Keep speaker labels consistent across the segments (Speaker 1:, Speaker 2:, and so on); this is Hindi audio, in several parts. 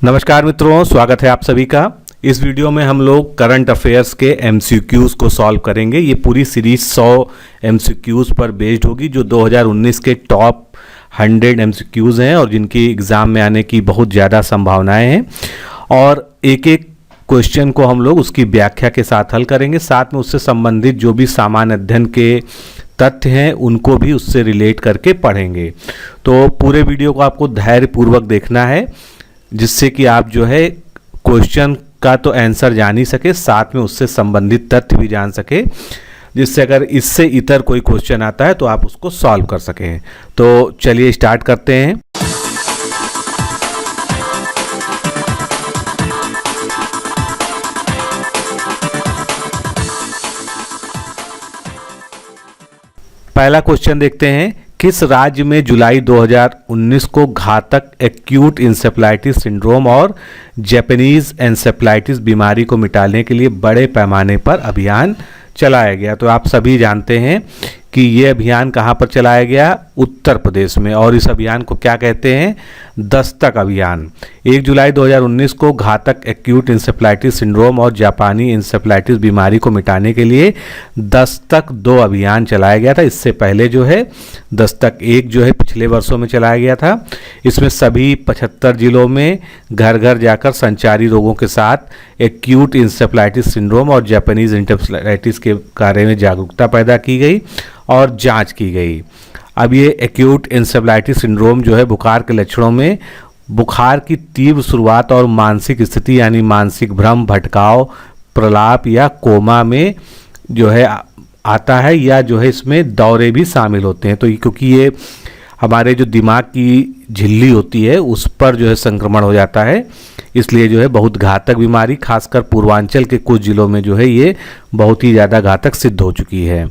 Speaker 1: नमस्कार मित्रों, स्वागत है आप सभी का। इस वीडियो में हम लोग करंट अफेयर्स के एमसीक्यूज़ को सॉल्व करेंगे। ये पूरी सीरीज 100 एमसीक्यूज़ पर बेस्ड होगी जो 2019 के टॉप 100 एमसीक्यूज़ हैं और जिनकी एग्ज़ाम में आने की बहुत ज़्यादा संभावनाएं हैं। और एक एक क्वेश्चन को हम लोग उसकी व्याख्या के साथ हल करेंगे, साथ में उससे संबंधित जो भी सामान्य अध्ययन के तथ्य हैं उनको भी उससे रिलेट करके पढ़ेंगे। तो पूरे वीडियो को आपको धैर्यपूर्वक देखना है, जिससे कि आप जो है क्वेश्चन का तो आंसर जान ही सके, साथ में उससे संबंधित तथ्य भी जान सके, जिससे अगर इससे इतर कोई क्वेश्चन आता है तो आप उसको सॉल्व कर सकें। तो चलिए स्टार्ट करते हैं। पहला क्वेश्चन देखते हैं। किस राज्य में जुलाई 2019 को घातक एक्यूट इंसेफ्लाइटिस सिंड्रोम और जापानीज एन्सेफ्लाइटिस बीमारी को मिटाने के लिए बड़े पैमाने पर अभियान चलाया गया? तो आप सभी जानते हैं कि ये अभियान कहाँ पर चलाया गया? उत्तर प्रदेश में। और इस अभियान को क्या कहते हैं? दस्तक अभियान। 1 जुलाई 2019 को घातक एक्यूट इंसेफ्लाइटिस सिंड्रोम और जापानी इंसेफ्लाइटिस बीमारी को मिटाने के लिए दस्तक 2 अभियान चलाया गया था। इससे पहले जो है दस्तक 1 जो है पिछले वर्षों में चलाया गया था। इसमें सभी 75 जिलों में घर घर जाकर संचारी रोगों के साथ एक्यूट इंसेफ्लाइटिस सिंड्रोम और जापानीज इंसेफ्लाइटिस के बारे में जागरूकता पैदा की गई और जांच की गई। अब ये एक्यूट इंसेफ्लाइटिस सिंड्रोम जो है बुखार के लक्षणों में बुखार की तीव्र शुरुआत और मानसिक स्थिति यानी मानसिक भ्रम, भटकाव, प्रलाप या कोमा में जो है आता है, या जो है इसमें दौरे भी शामिल होते हैं। तो क्योंकि ये हमारे जो दिमाग की झिल्ली होती है उस पर जो है संक्रमण हो जाता है, इसलिए जो है बहुत घातक बीमारी, खासकर पूर्वांचल के कुछ जिलों में जो है ये बहुत ही ज़्यादा घातक सिद्ध हो चुकी है।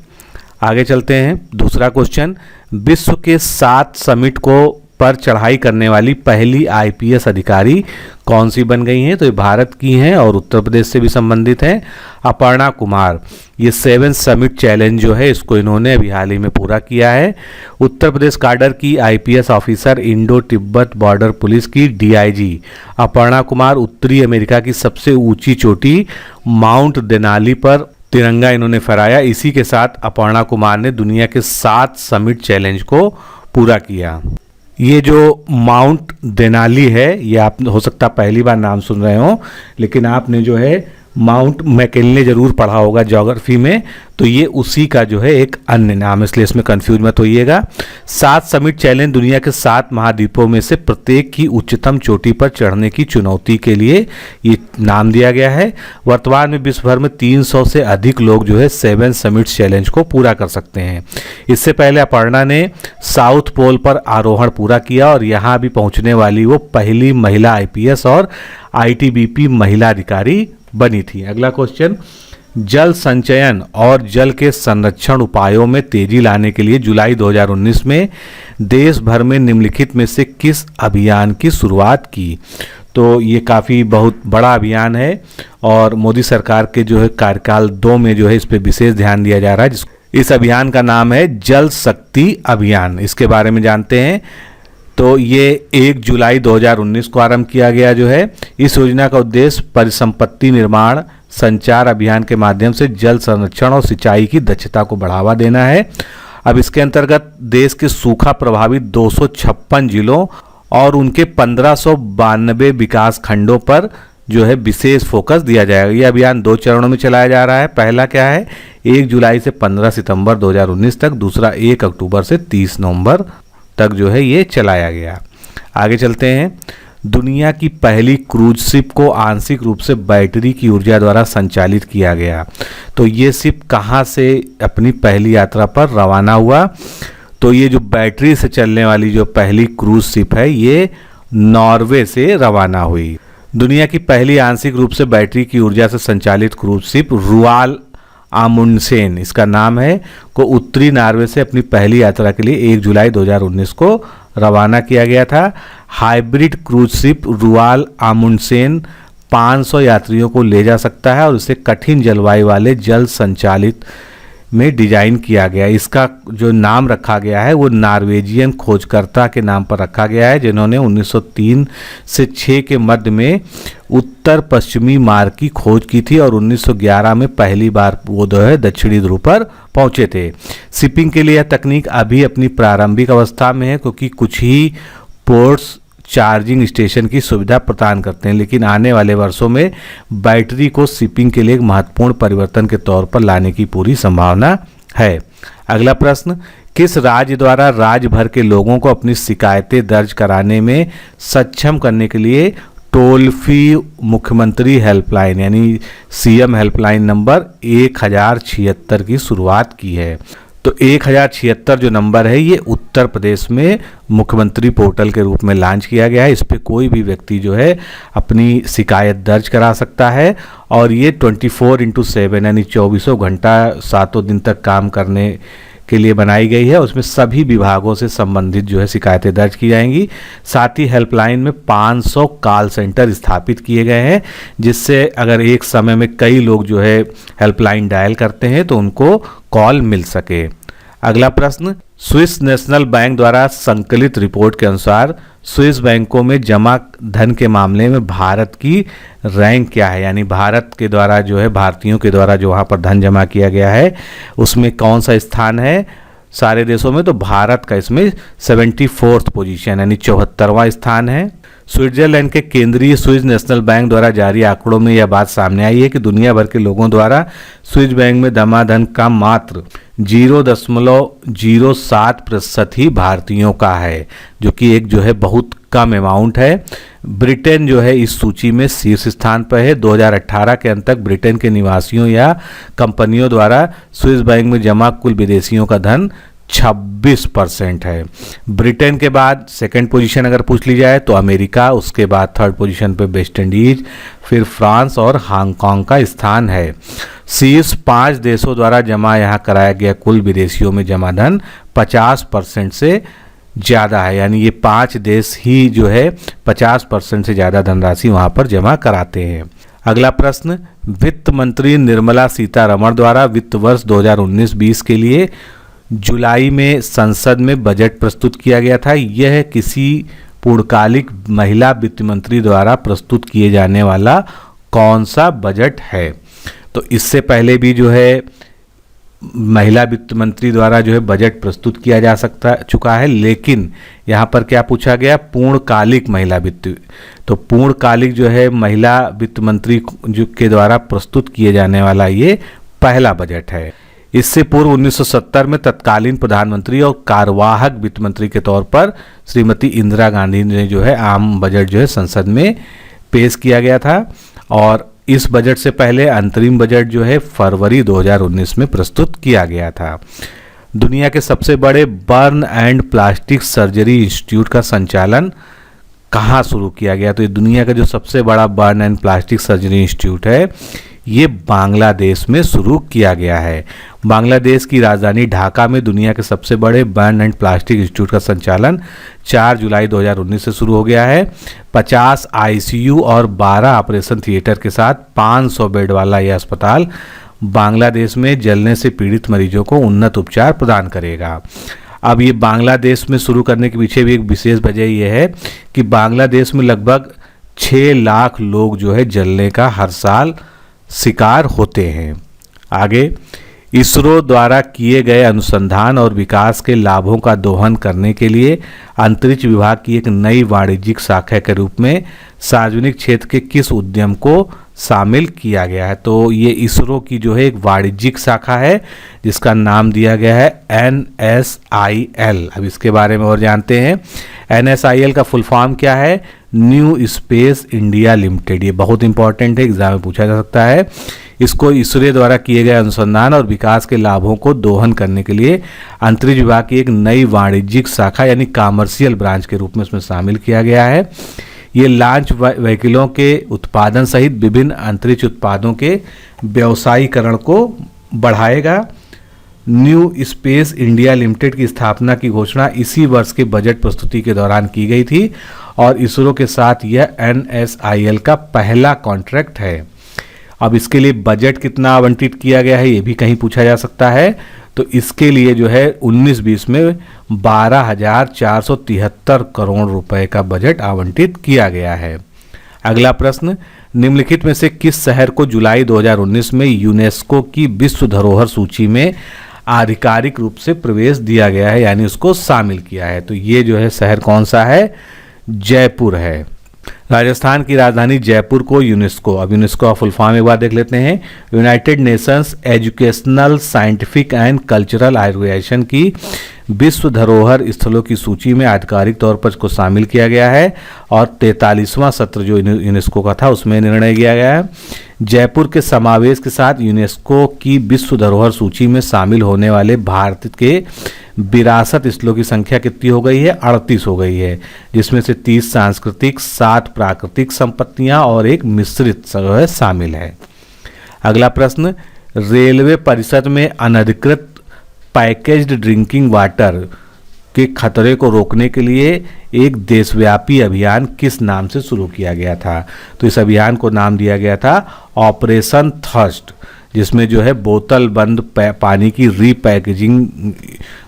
Speaker 1: आगे चलते हैं। दूसरा क्वेश्चन। विश्व के 7 समिट को पर चढ़ाई करने वाली पहली आईपीएस अधिकारी कौन सी बन गई हैं? तो ये भारत की हैं और उत्तर प्रदेश से भी संबंधित हैं। अपर्णा कुमार। ये 7 समिट चैलेंज जो है इसको इन्होंने अभी हाल ही में पूरा किया है। उत्तर प्रदेश काडर की IPS officer, Indo Tibet border police की डीआईजी अपर्णा कुमार उत्तरी अमेरिका की सबसे ऊंची चोटी माउंट देनाली पर तिरंगा इन्होंने फहराया। इसी के साथ अपर्णा कुमार ने दुनिया के 7 समिट चैलेंज को पूरा किया। ये जो माउंट देनाली है, ये आप हो सकता पहली बार नाम सुन रहे हो, लेकिन आपने जो है माउंट मैकिनले जरूर पढ़ा होगा ज्योग्राफी में, तो ये उसी का जो है एक अन्य नाम, इसलिए इसमें कंफ्यूज मत होइएगा। 7 समिट चैलेंज दुनिया के 7 महाद्वीपों में से प्रत्येक की उच्चतम चोटी पर चढ़ने की चुनौती के लिए ये नाम दिया गया है। वर्तमान में विश्व भर में 300 से अधिक लोग जो है 7 समिट चैलेंज को पूरा कर सकते हैं। इससे पहले अपर्णा ने साउथ पोल पर आरोहण पूरा किया और यहाँ भी पहुँचने वाली वो पहली महिला आईपीएस और आईटीबीपी महिला अधिकारी बनी थी। अगला क्वेश्चन। जल संचयन और जल के संरक्षण उपायों में तेजी लाने के लिए जुलाई 2019 में देश भर में निम्नलिखित में से किस अभियान की शुरुआत की? तो ये काफ़ी बहुत बड़ा अभियान है और मोदी सरकार के जो है कार्यकाल 2 में जो है इस पर विशेष ध्यान दिया जा रहा है। इस अभियान का नाम है जल शक्ति अभियान। इसके बारे में जानते हैं। तो ये 1 जुलाई 2019 को आरंभ किया गया जो है। इस योजना का उद्देश्य परिसंपत्ति निर्माण संचार अभियान के माध्यम से जल संरक्षण और सिंचाई की दक्षता को बढ़ावा देना है। अब इसके अंतर्गत देश के सूखा प्रभावित 256 जिलों और उनके 1592 विकास खंडों पर जो है विशेष फोकस दिया जाएगा। यह अभियान 2 चरणों में चलाया जा रहा है। पहला क्या है? 1 जुलाई से 15 सितंबर 2019 तक। दूसरा 1 अक्टूबर से 30 नवंबर तक जो है ये चलाया गया। आगे चलते हैं। दुनिया की पहली क्रूज शिप को आंशिक रूप से बैटरी की ऊर्जा द्वारा संचालित किया गया। तो ये शिप कहाँ से अपनी पहली यात्रा पर रवाना हुआ? तो ये जो बैटरी से चलने वाली जो पहली क्रूज शिप है ये नॉर्वे से रवाना हुई। दुनिया की पहली आंशिक रूप से बैटरी की ऊर्जा से संचालित क्रूज शिप रुआल आमुंडसेन इसका नाम है, को उत्तरी नॉर्वे से अपनी पहली यात्रा के लिए 1 जुलाई 2019 को रवाना किया गया था। हाइब्रिड क्रूज शिप रुआल आमुंडसेन 500 यात्रियों को ले जा सकता है और इसे कठिन जलवायु वाले जल संचालित में डिजाइन किया गया। इसका जो नाम रखा गया है वो नॉर्वेजियन खोजकर्ता के नाम पर रखा गया है, जिन्होंने 1903 से 6 के मध्य में उत्तर पश्चिमी मार्ग की खोज की थी और 1911 में पहली बार वो जो है दक्षिणी ध्रुव पर पहुंचे थे। शिपिंग के लिए यह तकनीक अभी अपनी प्रारंभिक अवस्था में है, क्योंकि कुछ ही पोर्ट्स चार्जिंग स्टेशन की सुविधा प्रदान करते हैं, लेकिन आने वाले वर्षों में बैटरी को शिपिंग के लिए एक महत्वपूर्ण परिवर्तन के तौर पर लाने की पूरी संभावना है। अगला प्रश्न, किस राज्य द्वारा राज्य भर के लोगों को अपनी शिकायतें दर्ज कराने में सक्षम करने के लिए टोल फ्री मुख्यमंत्री हेल्पलाइन यानी सीएम हेल्पलाइन नंबर 1076 की शुरुआत की है? तो 1076 जो नंबर है ये उत्तर प्रदेश में मुख्यमंत्री पोर्टल के रूप में लॉन्च किया गया है। इस पे कोई भी व्यक्ति जो है अपनी शिकायत दर्ज करा सकता है और ये 24/7 यानी 24 घंटा 7 दिन तक काम करने के लिए बनाई गई है। उसमें सभी विभागों से संबंधित जो है शिकायतें दर्ज की जाएंगी। साथ ही हेल्पलाइन में 500 कॉल सेंटर स्थापित किए गए हैं, जिससे अगर एक समय में कई लोग जो है हेल्पलाइन डायल करते हैं तो उनको कॉल मिल सके। अगला प्रश्न, स्विस नेशनल बैंक द्वारा संकलित रिपोर्ट के अनुसार स्विस बैंकों में जमा धन के मामले में भारत की रैंक क्या है? यानी भारत के द्वारा जो है भारतीयों के द्वारा जो वहाँ पर धन जमा किया गया है उसमें कौन सा स्थान है सारे देशों में? तो भारत का इसमें 74th पोजीशन यानी 74वां स्थान है। स्विट्जरलैंड के केंद्रीय स्विस नेशनल बैंक द्वारा जारी आंकड़ों में यह बात सामने आई है कि दुनिया भर के लोगों द्वारा स्विस बैंक में जमा धन का मात्र 0.07% ही भारतीयों का है, जो कि एक जो है बहुत कम अमाउंट है। ब्रिटेन जो है इस सूची में शीर्ष स्थान पर है। 2018 के अंत तक ब्रिटेन के निवासियों या कंपनियों द्वारा स्विस बैंक में जमा कुल विदेशियों का धन 26% है। ब्रिटेन के बाद सेकंड पोजीशन अगर पूछ ली जाए तो अमेरिका, उसके बाद थर्ड पोजीशन पे वेस्ट इंडीज, फिर फ्रांस और हांगकांग का स्थान है। शीर्ष 5 देशों द्वारा जमा यहाँ कराया गया कुल विदेशियों में जमा धन 50% से ज़्यादा है, यानी ये 5 देश ही जो है 50% से ज़्यादा धनराशि वहाँ पर जमा कराते हैं। अगला प्रश्न, वित्त मंत्री निर्मला सीतारमण द्वारा वित्त वर्ष 2019-20 के लिए जुलाई में संसद में बजट प्रस्तुत किया गया था। यह किसी पूर्णकालिक महिला वित्त मंत्री द्वारा प्रस्तुत किए जाने वाला कौन सा बजट है? तो इससे पहले भी जो है महिला वित्त मंत्री द्वारा जो है बजट प्रस्तुत किया जा चुका है, लेकिन यहाँ पर क्या पूछा गया? पूर्णकालिक महिला वित्त। तो पूर्णकालिक जो है महिला वित्त मंत्री जो के द्वारा प्रस्तुत किए जाने वाला ये पहला बजट है। इससे पूर्व 1970 में तत्कालीन प्रधानमंत्री और कार्यवाहक वित्त मंत्री के तौर पर श्रीमती इंदिरा गांधी ने जो है आम बजट जो है संसद में पेश किया गया था और इस बजट से पहले अंतरिम बजट जो है फरवरी 2019 में प्रस्तुत किया गया था। दुनिया के सबसे बड़े burn and plastic surgery institute का संचालन कहाँ शुरू किया गया? तो ये दुनिया का जो सबसे बड़ा burn and plastic surgery institute है ये बांग्लादेश में शुरू किया गया है। बांग्लादेश की राजधानी ढाका में दुनिया के सबसे बड़े बर्न एंड प्लास्टिक इंस्टीट्यूट का संचालन 4 जुलाई 2019 से शुरू हो गया है। 50 आईसीयू और 12 ऑपरेशन थिएटर के साथ 500 बेड वाला यह अस्पताल बांग्लादेश में जलने से पीड़ित मरीजों को उन्नत उपचार प्रदान करेगा। अब ये बांग्लादेश में शुरू करने के पीछे भी एक विशेष वजह यह है कि बांग्लादेश में लगभग 6 लाख लोग जो है जलने का हर साल शिकार होते हैं। आगे, इसरो द्वारा किए गए अनुसंधान और विकास के लाभों का दोहन करने के लिए अंतरिक्ष विभाग की एक नई वाणिज्यिक शाखा के रूप में सार्वजनिक क्षेत्र के किस उद्यम को शामिल किया गया है? तो ये इसरो की जो है एक वाणिज्यिक शाखा है जिसका नाम दिया गया है NSIL। अब इसके बारे में और जानते हैं। NSIL का फुल फॉर्म क्या है? New space India limited. ये बहुत इंपॉर्टेंट है, एग्जाम में पूछा जा सकता है। इसको इसरो द्वारा किए गए अनुसंधान और विकास के लाभों को दोहन करने के लिए अंतरिक्ष विभाग की एक नई वाणिज्यिक शाखा यानी कॉमर्शियल ब्रांच के रूप में इसमें शामिल किया गया है। ये लॉन्च व्हीकलों के उत्पादन सहित विभिन्न अंतरिक्ष उत्पादों के व्यवसायीकरण को बढ़ाएगा। न्यू स्पेस इंडिया लिमिटेड की स्थापना की घोषणा इसी वर्ष के बजट प्रस्तुति के दौरान की गई थी और इसरो के साथ यह NSIL का पहला कॉन्ट्रैक्ट है। अब इसके लिए बजट कितना आवंटित किया गया है ये भी कहीं पूछा जा सकता है। तो इसके लिए जो है 19-20 में 12,473 करोड़ रुपए का बजट आवंटित किया गया है। अगला प्रश्न, निम्नलिखित में से किस शहर को जुलाई 2019 में यूनेस्को की विश्व धरोहर सूची में आधिकारिक रूप से प्रवेश दिया गया है, यानी उसको शामिल किया है? तो ये जो है शहर कौन सा है? जयपुर है। राजस्थान की राजधानी जयपुर को यूनेस्को, अब यूनेस्को का फुल फॉर्म एक बार देख लेते हैं, united nations educational scientific and cultural organisation की विश्व धरोहर स्थलों की सूची में आधिकारिक तौर पर इसको शामिल किया गया है और 43वां सत्र जो यूनेस्को का था उसमें निर्णय किया गया है। जयपुर के समावेश के साथ यूनेस्को की विश्व धरोहर सूची में शामिल होने वाले भारत के विरासत स्थलों की संख्या कितनी हो गई है? 38 हो गई है, जिसमें से 30 सांस्कृतिक, 7 प्राकृतिक संपत्तियां और एक मिश्रित शामिल है। अगला प्रश्न, रेलवे परिषद में अनधिकृत पैकेज्ड ड्रिंकिंग वाटर के खतरे को रोकने के लिए एक देशव्यापी अभियान किस नाम से शुरू किया गया था? तो इस अभियान को नाम दिया गया था ऑपरेशन थर्स्ट, जिसमें जो है बोतल बंद पानी की रीपैकेजिंग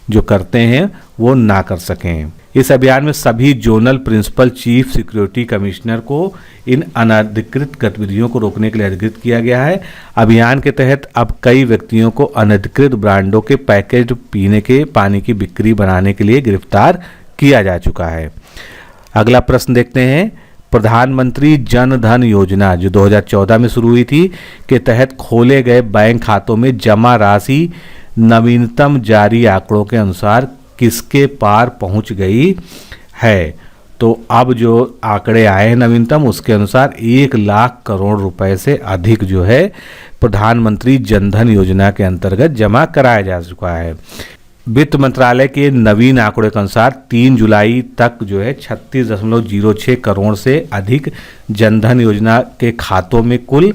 Speaker 1: जो करते हैं वो ना कर सकें। इस अभियान में सभी zonal principal chief security commissioner को इन अनधिकृत गतिविधियों को रोकने के लिए अधिकृत किया गया है। अभियान के तहत अब कई व्यक्तियों को अनधिकृत ब्रांडों के पैकेज्ड पीने के पानी की बिक्री बनाने के लिए गिरफ्तार किया जा चुका है। अगला प्रश्न देखते हैं, प्रधानमंत्री जन धन योजना जो 2014 में शुरू हुई थी के तहत खोले गए बैंक खातों में जमा राशि नवीनतम जारी आंकड़ों के अनुसार किसके पार पहुंच गई है? तो अब जो आंकड़े आए हैं नवीनतम उसके अनुसार 1 लाख करोड़ रुपए से अधिक जो है प्रधानमंत्री जन धन योजना के अंतर्गत जमा कराया जा चुका है। वित्त मंत्रालय के नवीन आंकड़े के अनुसार 3 जुलाई तक जो है 36.06 करोड़ से अधिक जनधन योजना के खातों में कुल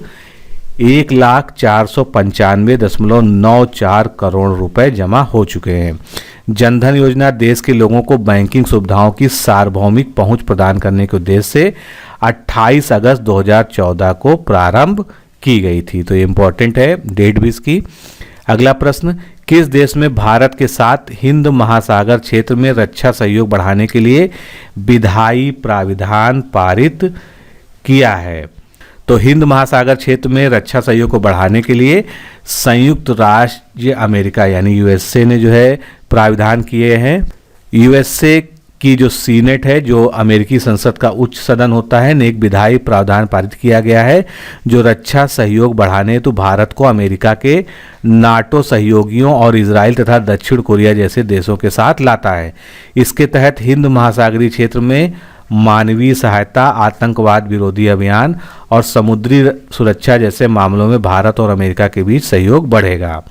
Speaker 1: 1,495.94 करोड़ रुपए जमा हो चुके हैं। जनधन योजना देश के लोगों को बैंकिंग सुविधाओं की सार्वभौमिक पहुंच प्रदान करने के उद्देश्य से 28 अगस्त 2014 को प्रारंभ की गई थी। तो ये इंपॉर्टेंट है डेट भी इसकी। अगला प्रश्न, किस देश में भारत के साथ हिंद महासागर क्षेत्र में रक्षा सहयोग बढ़ाने के लिए विधायी प्राविधान पारित किया है? तो हिंद महासागर क्षेत्र में रक्षा सहयोग को बढ़ाने के लिए संयुक्त राज्य अमेरिका यानी यूएसए ने जो है प्राविधान किए हैं। यूएसए की जो सीनेट है, जो अमेरिकी संसद का उच्च सदन होता है, ने एक विधायी प्रावधान पारित किया गया है जो रक्षा सहयोग बढ़ाने हेतु भारत को अमेरिका के नाटो सहयोगियों और इजराइल तथा दक्षिण कोरिया जैसे देशों के साथ लाता है। इसके तहत हिंद महासागरीय क्षेत्र में मानवीय सहायता, आतंकवाद विरोधी अभियान और समुद्री सुरक्षा जैसे मामलों में भारत और अमेरिका के बीच सहयोग बढ़ेगा।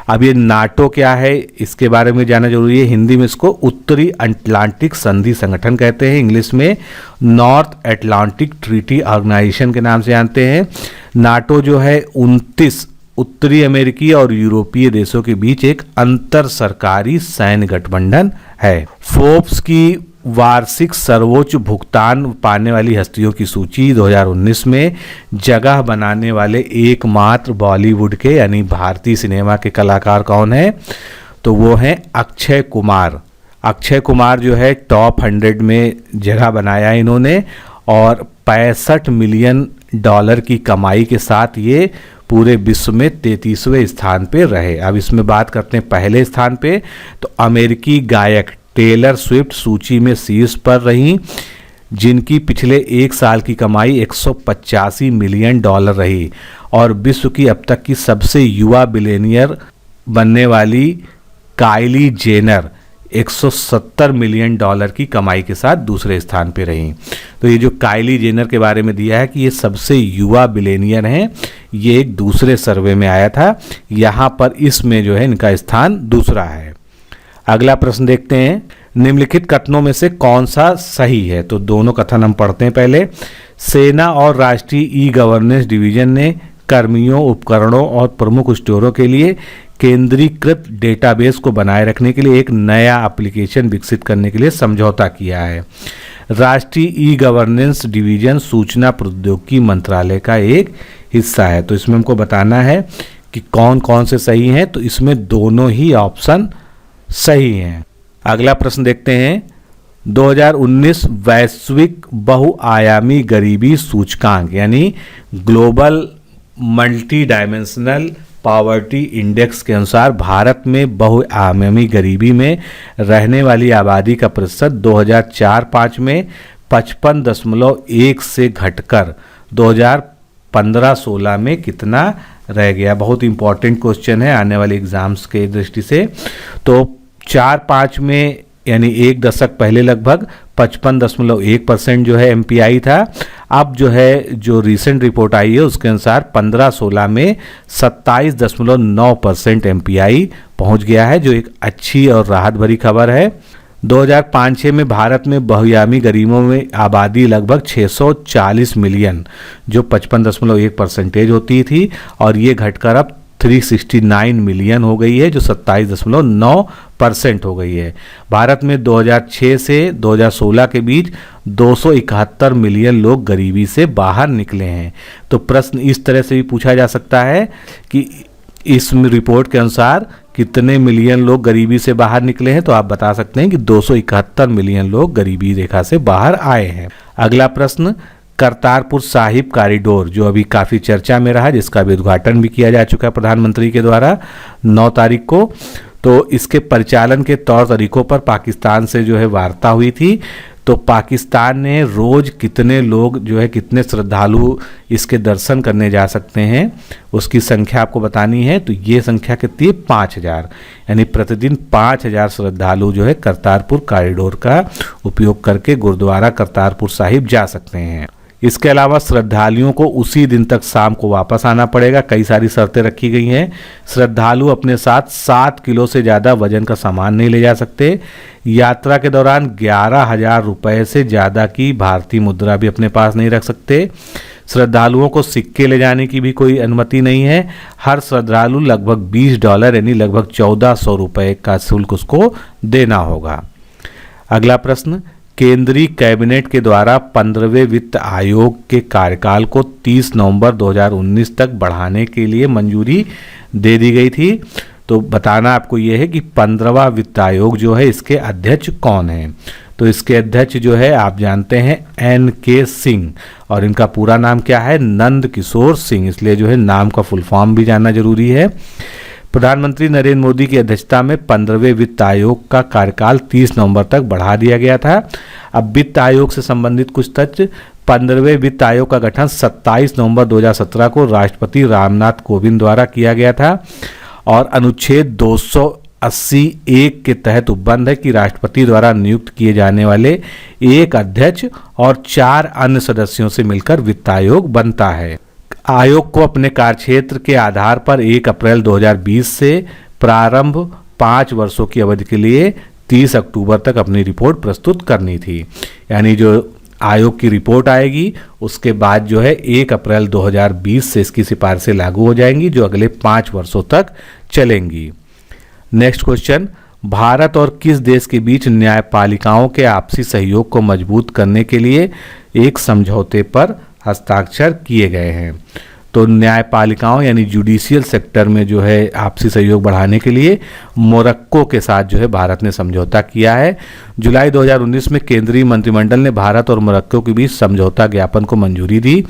Speaker 1: अब ये नाटो क्या है इसके बारे में जानना जरूरी है। हिंदी में इसको उत्तरी अटलांटिक संधि संगठन कहते हैं, इंग्लिश में नॉर्थ अटलांटिक ट्रीटी ऑर्गेनाइजेशन के नाम से जानते हैं। नाटो जो है 29 उत्तरी अमेरिकी और यूरोपीय देशों के बीच एक अंतर सरकारी सैन्य गठबंधन है। फोर्ब्स की वार्षिक सर्वोच्च भुगतान पाने वाली हस्तियों की सूची 2019 में जगह बनाने वाले एकमात्र बॉलीवुड के यानी भारतीय सिनेमा के कलाकार कौन है? तो वो हैं अक्षय कुमार। अक्षय कुमार जो है टॉप 100 में जगह बनाया इन्होंने और $65 मिलियन की कमाई के साथ ये पूरे विश्व में 33वें स्थान पे रहे। अब इसमें बात करते हैं पहले स्थान पे, तो अमेरिकी गायक टेलर स्विफ्ट सूची में शीर्ष पर रही, जिनकी पिछले 1 साल की कमाई $185 मिलियन रही और विश्व की अब तक की सबसे युवा बिलियनियर बनने वाली काइली जेनर $170 मिलियन की कमाई के साथ दूसरे स्थान पे रही। तो ये जो काइली जेनर के बारे में दिया है कि ये सबसे युवा बिलियनियर हैं, ये एक दूसरे सर्वे में आया था, यहाँ पर इसमें जो है इनका स्थान दूसरा है। अगला प्रश्न देखते हैं, निम्नलिखित कथनों में से कौन सा सही है? तो दोनों कथन हम पढ़ते हैं पहले। सेना और राष्ट्रीय ई गवर्नेंस डिवीजन ने कर्मियों, उपकरणों और प्रमुख स्टोरों के लिए केंद्रीकृत डेटाबेस को बनाए रखने के लिए एक नया एप्लीकेशन विकसित करने के लिए समझौता किया है। राष्ट्रीय ई गवर्नेंस डिवीजन सूचना प्रौद्योगिकी मंत्रालय का एक हिस्सा है। तो इसमें हमको बताना है कि कौन कौन से सही हैं। तो इसमें दोनों ही ऑप्शन सही हैं। अगला प्रश्न देखते हैं, 2019 वैश्विक बहुआयामी गरीबी सूचकांक यानी global multi dimensional poverty index के अनुसार भारत में बहुआयामी गरीबी में रहने वाली आबादी का प्रतिशत 2004-05 में 55.1 से घटकर 2015-16 में कितना रह गया। बहुत इंपॉर्टेंट क्वेश्चन है आने वाले एग्जाम्स के दृष्टि से। तो 4-5 में यानी एक दशक पहले लगभग 55.1% जो है एमपीआई था। अब जो है जो रिसेंट रिपोर्ट आई है उसके अनुसार 15-16 में 27.9% एमपीआई पहुंच गया है, जो एक अच्छी और राहत भरी खबर है। 2005-06 में भारत में बहुआयामी गरीबों में आबादी लगभग 640 मिलियन जो 55.1% होती थी, और ये घटकर अब 369 मिलियन हो गई है जो 27.9% हो गई है। भारत में 2006 से 2016 के बीच 271 मिलियन लोग गरीबी से बाहर निकले हैं। तो प्रश्न इस तरह से भी पूछा जा सकता है कि इस रिपोर्ट के अनुसार कितने मिलियन लोग गरीबी से बाहर निकले हैं। तो आप बता सकते हैं कि 271 मिलियन लोग गरीबी रेखा से बाहर आए हैं। अगला प्रश्न, करतारपुर साहिब कॉरिडोर जो अभी काफ़ी चर्चा में रहा, जिसका भी उद्घाटन भी किया जा चुका है प्रधानमंत्री के द्वारा 9 तारीख को। तो इसके परिचालन के तौर तरीकों पर पाकिस्तान से जो है वार्ता हुई थी। तो पाकिस्तान ने रोज़ कितने लोग जो है कितने श्रद्धालु इसके दर्शन करने जा सकते हैं उसकी संख्या आपको बतानी है। तो ये संख्या कितनी है? 5000, यानी प्रतिदिन 5000 श्रद्धालु जो है करतारपुर कॉरिडोर का उपयोग करके गुरुद्वारा करतारपुर साहिब जा सकते हैं। इसके अलावा श्रद्धालुओं को उसी दिन तक शाम को वापस आना पड़ेगा। कई सारी शर्तें रखी गई हैं। श्रद्धालु अपने साथ 7 किलो से ज़्यादा वजन का सामान नहीं ले जा सकते। यात्रा के दौरान 11,000 रुपये से ज़्यादा की भारतीय मुद्रा भी अपने पास नहीं रख सकते। श्रद्धालुओं को सिक्के ले जाने की भी कोई अनुमति नहीं है। हर श्रद्धालु लगभग $20 यानी लगभग 1400 रुपये का शुल्क उसको देना होगा। अगला प्रश्न, केंद्रीय कैबिनेट के द्वारा 15वें वित्त आयोग के कार्यकाल को 30 नवंबर 2019 तक बढ़ाने के लिए मंजूरी दे दी गई थी। तो बताना आपको यह है कि 15वां वित्त आयोग जो है इसके अध्यक्ष कौन हैं। तो इसके अध्यक्ष जो है आप जानते हैं NK सिंह, और इनका पूरा नाम क्या है? नंद किशोर सिंह, इसलिए जो है नाम का फुल फॉर्म भी जानना जरूरी है। प्रधानमंत्री नरेंद्र मोदी की अध्यक्षता में 15वें वित्त आयोग का कार्यकाल 30 नवंबर तक बढ़ा दिया गया था। अब वित्त आयोग से संबंधित कुछ तथ्य, 15वें वित्त आयोग का गठन 27 नवंबर 2017 को राष्ट्रपति रामनाथ कोविंद द्वारा किया गया था, और अनुच्छेद 280(1) के तहत उपबंध है कि राष्ट्रपति द्वारा नियुक्त किए जाने वाले एक अध्यक्ष और 4 अन्य सदस्यों से मिलकर वित्त आयोग बनता है। आयोग को अपने कार्यक्षेत्र के आधार पर 1 अप्रैल 2020 से प्रारंभ 5 वर्षों की अवधि के लिए 30 अक्टूबर तक अपनी रिपोर्ट प्रस्तुत करनी थी। यानी जो आयोग की रिपोर्ट आएगी उसके बाद जो है 1 अप्रैल 2020 से इसकी सिफारिशें लागू हो जाएंगी जो अगले 5 वर्षों तक चलेंगी। नेक्स्ट क्वेश्चन, भारत और किस देश के बीच न्यायपालिकाओं के आपसी सहयोग को मजबूत करने के लिए एक समझौते पर हस्ताक्षर किए गए हैं? तो न्यायपालिकाओं यानी जुडिशियल सेक्टर में जो है आपसी सहयोग बढ़ाने के लिए मोरक्को के साथ जो है भारत ने समझौता किया है। जुलाई 2019 में केंद्रीय मंत्रिमंडल ने भारत और मोरक्को के बीच समझौता ज्ञापन को मंजूरी दी।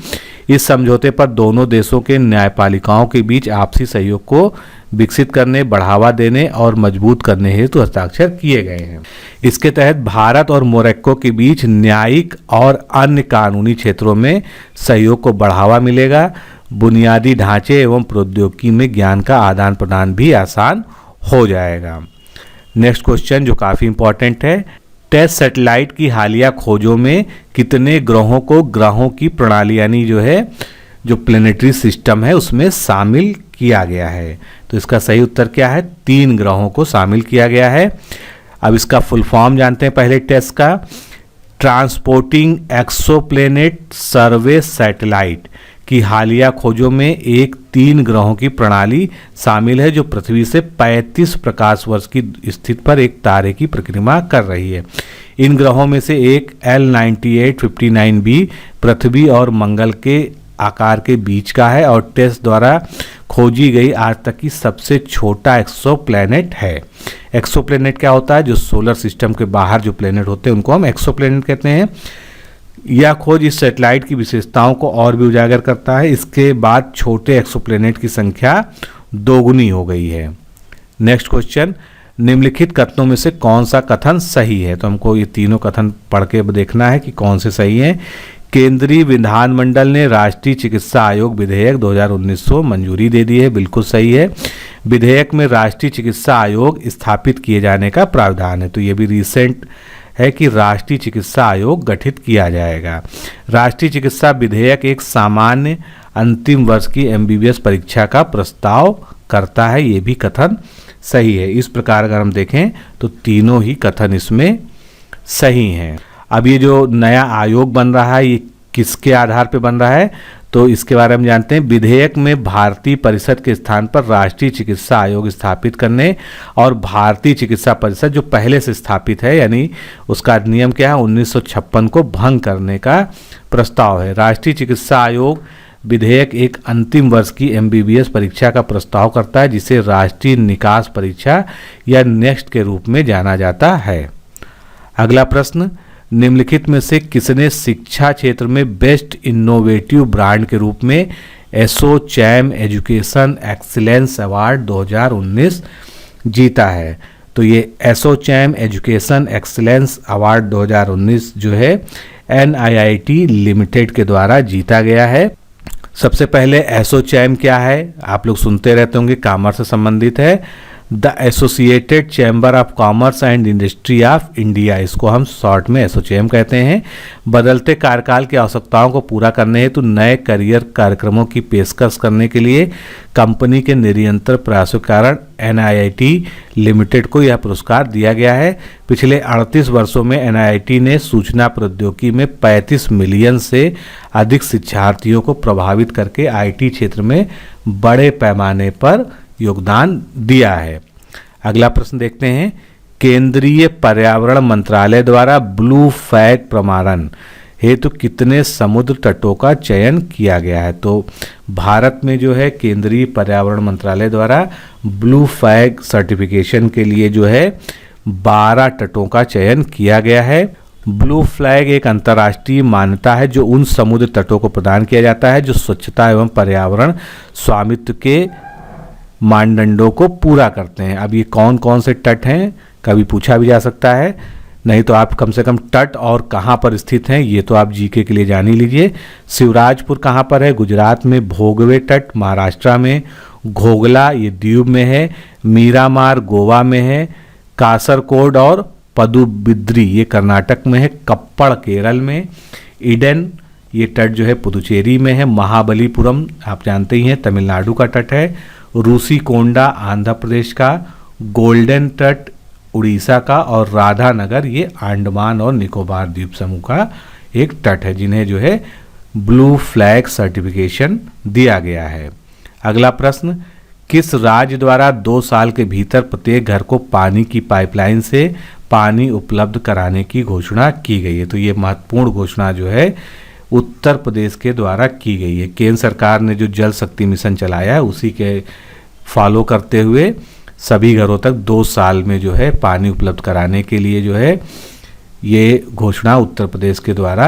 Speaker 1: इस समझौते पर दोनों देशों के न्यायपालिकाओं के बीच आपसी सहयोग को विकसित करने, बढ़ावा देने और मजबूत करने हेतु हस्ताक्षर किए गए हैं। इसके तहत भारत और मोरक्को के बीच न्यायिक और अन्य कानूनी क्षेत्रों में सहयोग को बढ़ावा मिलेगा। बुनियादी ढांचे एवं प्रौद्योगिकी में ज्ञान का आदान प्रदान भी आसान हो जाएगा। नेक्स्ट क्वेश्चन जो काफ़ी इंपॉर्टेंट है, टेस्ट सैटेलाइट की हालिया खोजों में कितने ग्रहों की प्रणाली यानी जो है जो प्लेनेटरी सिस्टम है उसमें शामिल किया गया है? तो इसका सही उत्तर क्या है? 3 ग्रहों को शामिल किया गया है। अब इसका फुल फॉर्म जानते हैं पहले टेस्ट का। ट्रांसपोर्टिंग एक्सोप्लेनेट सर्वे सैटेलाइट की हालिया खोजों में एक 3 ग्रहों की प्रणाली शामिल है जो पृथ्वी से 35 प्रकाश वर्ष की स्थिति पर एक तारे की परिक्रमा कर रही है। इन ग्रहों में से एक L9859b पृथ्वी और मंगल के आकार के बीच का है और टेस्ट द्वारा खोजी गई आज तक की सबसे छोटा एक्सोप्लैनेट है। एक्सोप्लैनेट क्या होता है? जो सोलर सिस्टम के बाहर जो प्लैनेट होते हैं उनको हम एक्सोप्लैनेट कहते हैं। यह खोज इस सैटेलाइट की विशेषताओं को और भी उजागर करता है। इसके बाद छोटे एक्सोप्लैनेट की संख्या दोगुनी हो गई है। नेक्स्ट क्वेश्चन, निम्नलिखित कथनों में से कौन सा कथन सही है? तो हमको ये तीनों कथन पढ़ के देखना है कि कौन से सही हैं। केंद्रीय विधानमंडल ने राष्ट्रीय चिकित्सा आयोग विधेयक 2019 को मंजूरी दे दी है, बिल्कुल सही है। विधेयक में राष्ट्रीय चिकित्सा आयोग स्थापित किए जाने का प्रावधान है, तो ये भी रिसेंट है कि राष्ट्रीय चिकित्सा आयोग गठित किया जाएगा। राष्ट्रीय चिकित्सा विधेयक एक सामान्य अंतिम वर्ष की MBBS परीक्षा का प्रस्ताव करता है, ये भी कथन सही है। इस प्रकार अगर हम देखें तो तीनों ही कथन इसमें सही हैं। अब ये जो नया आयोग बन रहा है ये किसके आधार पर बन रहा है? तो इसके बारे में जानते हैं। विधेयक में भारतीय परिषद के स्थान पर राष्ट्रीय चिकित्सा आयोग स्थापित करने और भारतीय चिकित्सा परिषद जो पहले से स्थापित है यानी उसका नियम क्या है 1956 को भंग करने का प्रस्ताव है। राष्ट्रीय चिकित्सा आयोग विधेयक एक अंतिम वर्ष की MBBS परीक्षा का प्रस्ताव करता है जिसे राष्ट्रीय निकास परीक्षा या नेक्स्ट के रूप में जाना जाता है। अगला प्रश्न, निम्नलिखित में से किसने शिक्षा क्षेत्र में बेस्ट इनोवेटिव ब्रांड के रूप में एसोचैम एजुकेशन एक्सीलेंस अवार्ड 2019 जीता है? तो ये एसोचैम एजुकेशन एक्सीलेंस अवार्ड 2019 जो है NIIT लिमिटेड के द्वारा जीता गया है। सबसे पहले एसोचैम क्या है? आप लोग सुनते रहते होंगे, कॉमर्स से संबंधित है। The associated chamber of commerce and industry of India, इसको हम शॉर्ट में एसोचैम कहते हैं। बदलते कार्यकाल की आवश्यकताओं को पूरा करने हेतु नए करियर कार्यक्रमों की पेशकश करने के लिए कंपनी के निरंतर प्रयासों के कारण NIIT लिमिटेड को यह पुरस्कार दिया गया है। पिछले 38 वर्षों में NIIT ने सूचना प्रौद्योगिकी में 35 मिलियन से अधिक शिक्षार्थियों को प्रभावित करके IT क्षेत्र में बड़े पैमाने पर योगदान दिया है। अगला प्रश्न देखते हैं, केंद्रीय पर्यावरण मंत्रालय द्वारा ब्लू फ्लैग प्रमाणन हेतु कितने समुद्र तटों का चयन किया गया है? तो भारत में जो है केंद्रीय पर्यावरण मंत्रालय द्वारा ब्लू फ्लैग सर्टिफिकेशन के लिए जो है 12 तटों का चयन किया गया है। ब्लू फ्लैग एक अंतर्राष्ट्रीय मान्यता है जो उन समुद्र तटों को प्रदान किया जाता है जो स्वच्छता एवं पर्यावरण स्वामित्व के मानदंडों को पूरा करते हैं। अब ये कौन कौन से तट हैं कभी पूछा भी जा सकता है, नहीं तो आप कम से कम तट और कहाँ पर स्थित हैं ये तो आप जीके के लिए जान ही लीजिए। शिवराजपुर कहाँ पर है? गुजरात में। भोगवे तट महाराष्ट्र में। घोगला ये दीव में है। मीरामार गोवा में है। कासरकोड और पदुबिद्री ये कर्नाटक में है। कप्पड़ केरल में। ईडन ये तट जो है पुदुचेरी में है। महाबलीपुरम आप जानते ही हैं तमिलनाडु का तट है। रूसी कोंडा आंध्र प्रदेश का। गोल्डन तट उड़ीसा का और राधानगर ये अंडमान और निकोबार द्वीप समूह का एक तट है जिन्हें जो है ब्लू फ्लैग सर्टिफिकेशन दिया गया है। अगला प्रश्न, किस राज्य द्वारा 2 साल के भीतर प्रत्येक घर को पानी की पाइपलाइन से पानी उपलब्ध कराने की घोषणा की गई है? तो ये महत्वपूर्ण घोषणा जो है उत्तर प्रदेश के द्वारा की गई है। केंद्र सरकार ने जो जल शक्ति मिशन चलाया है उसी के फॉलो करते हुए सभी घरों तक 2 साल में जो है पानी उपलब्ध कराने के लिए जो है ये घोषणा उत्तर प्रदेश के द्वारा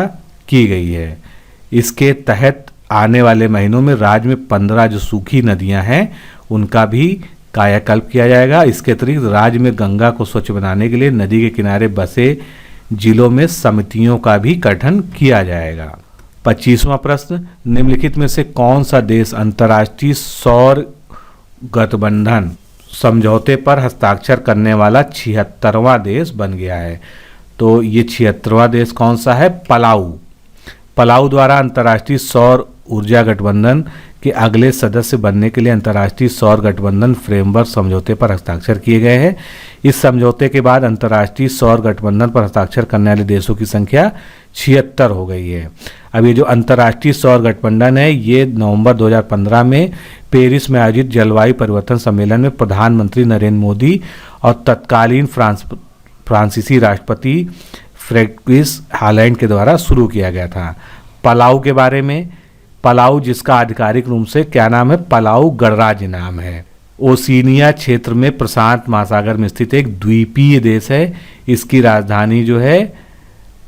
Speaker 1: की गई है। इसके तहत आने वाले महीनों में राज्य में 15 जो सूखी नदियां हैं उनका भी कायाकल्प किया जाएगा। इसके अतिरिक्त राज्य में गंगा को स्वच्छ बनाने के लिए नदी के किनारे बसे जिलों में समितियों का भी गठन किया जाएगा। 25वां प्रश्न, निम्नलिखित में से कौन सा देश अंतर्राष्ट्रीय सौर गठबंधन समझौते पर हस्ताक्षर करने वाला 76वां देश बन गया है? तो ये 76वां देश कौन सा है? पलाऊ। पलाऊ द्वारा अंतर्राष्ट्रीय सौर ऊर्जा गठबंधन के अगले सदस्य बनने के लिए अंतर्राष्ट्रीय सौर गठबंधन फ्रेमवर्क समझौते पर हस्ताक्षर किए गए हैं। इस समझौते के बाद अंतर्राष्ट्रीय सौर गठबंधन पर हस्ताक्षर करने वाले देशों की संख्या 76 हो गई है। अब ये जो अंतर्राष्ट्रीय सौर गठबंधन है ये नवंबर 2015 में पेरिस में आयोजित जलवायु परिवर्तन सम्मेलन में प्रधानमंत्री नरेंद्र मोदी और तत्कालीन फ्रांसीसी राष्ट्रपति फ्रेडरिक हॉलैंड के द्वारा शुरू किया गया था। पलाऊ के बारे में, पलाऊ, जिसका आधिकारिक रूप से क्या नाम है, पलाऊ गणराज्य नाम है। ओशिनिया क्षेत्र में प्रशांत महासागर में स्थित एक द्वीपीय देश है। इसकी राजधानी जो है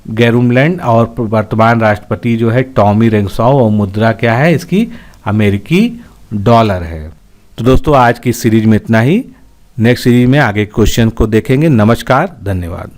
Speaker 1: गैरुमलैंड और वर्तमान राष्ट्रपति जो है टॉमी रेंगसॉ और मुद्रा क्या है इसकी, अमेरिकी डॉलर है। तो दोस्तों आज की सीरीज में इतना ही। नेक्स्ट सीरीज में आगे क्वेश्चन को देखेंगे। नमस्कार, धन्यवाद।